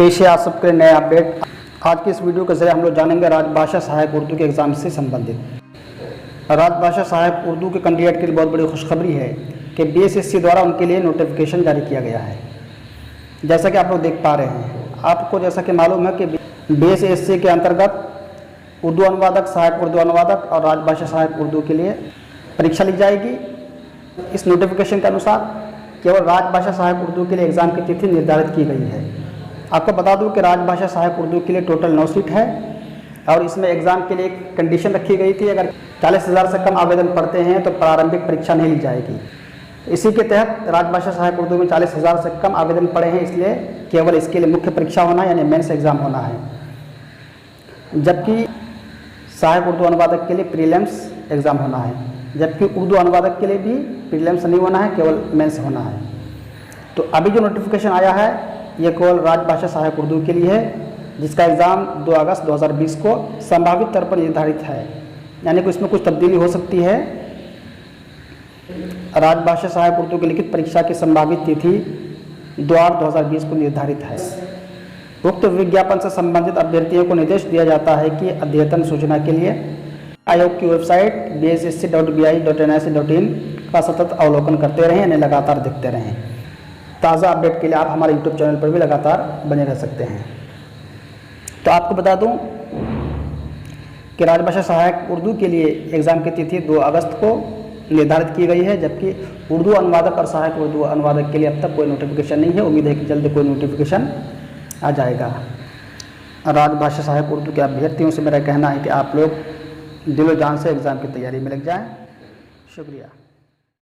पेश है आप सबके नए अपडेट। आज की इस वीडियो के जरिए हम लोग जानेंगे राजभाषा सहायक उर्दू के एग्ज़ाम से संबंधित। राजभाषा सहायक उर्दू के कैंडिडेट के लिए बहुत बड़ी खुशखबरी है कि बीएसएससी द्वारा उनके लिए नोटिफिकेशन जारी किया गया है। जैसा कि आप लोग देख पा रहे हैं, आपको जैसा कि मालूम है कि बीएसएससी के अंतर्गत उर्दू अनुवादक, सहायक उर्दू अनुवादक और राजभाषा सहायक उर्दू के लिए परीक्षा ली जाएगी। इस नोटिफिकेशन के अनुसार केवल राजभाषा सहायक उर्दू के लिए एग्ज़ाम की तिथि निर्धारित की गई है। आपको बता दूं कि राजभाषा सहायक उर्दू के लिए टोटल 9 सीट है और इसमें एग्ज़ाम के लिए एक कंडीशन रखी गई थी, अगर 40,000 से कम आवेदन पड़ते हैं तो प्रारंभिक परीक्षा नहीं ली जाएगी। इसी के तहत राजभाषा सहायक उर्दू में 40,000 से कम आवेदन पड़े हैं, इसलिए केवल इसके लिए मुख्य परीक्षा होना यानी मेंस एग्ज़ाम होना है, जबकि सहायक उर्दू अनुवादक के लिए प्रीलिम्स एग्ज़ाम होना है, जबकि उर्दू अनुवादक के लिए भी प्रीलिम्स नहीं होना है, केवल मेंस होना है। तो अभी जो नोटिफिकेशन आया है ये केवल राजभाषा सहायक उर्दू के लिए है, जिसका एग्ज़ाम 2 अगस्त 2020 को संभावित तौर पर निर्धारित है, यानी कि इसमें कुछ तब्दीली हो सकती है। राजभाषा सहायक उर्दू की लिखित परीक्षा की संभावित तिथि 2/8/2020 को निर्धारित है। उक्त विज्ञापन से संबंधित अभ्यर्थियों को निर्देश दिया जाता है कि अद्यतन सूचना के लिए आयोग की वेबसाइट bssc.bi.nic.in का सतत अवलोकन करते रहें, यानी लगातार देखते रहें। ताज़ा अपडेट के लिए आप हमारे यूट्यूब चैनल पर भी लगातार बने रह सकते हैं। तो आपको बता दूं कि राजभाषा सहायक उर्दू के लिए एग्ज़ाम की तिथि 2 अगस्त को निर्धारित की गई है, जबकि उर्दू अनुवादक और सहायक उर्दू अनुवादक के लिए अब तक कोई नोटिफिकेशन नहीं है। उम्मीद है कि जल्द कोई नोटिफिकेशन आ जाएगा। राजभाषा सहायक उर्दू के अभ्यर्थियों से मेरा कहना है कि आप लोग दिलो जान से एग्ज़ाम की तैयारी में लग जाएं। शुक्रिया।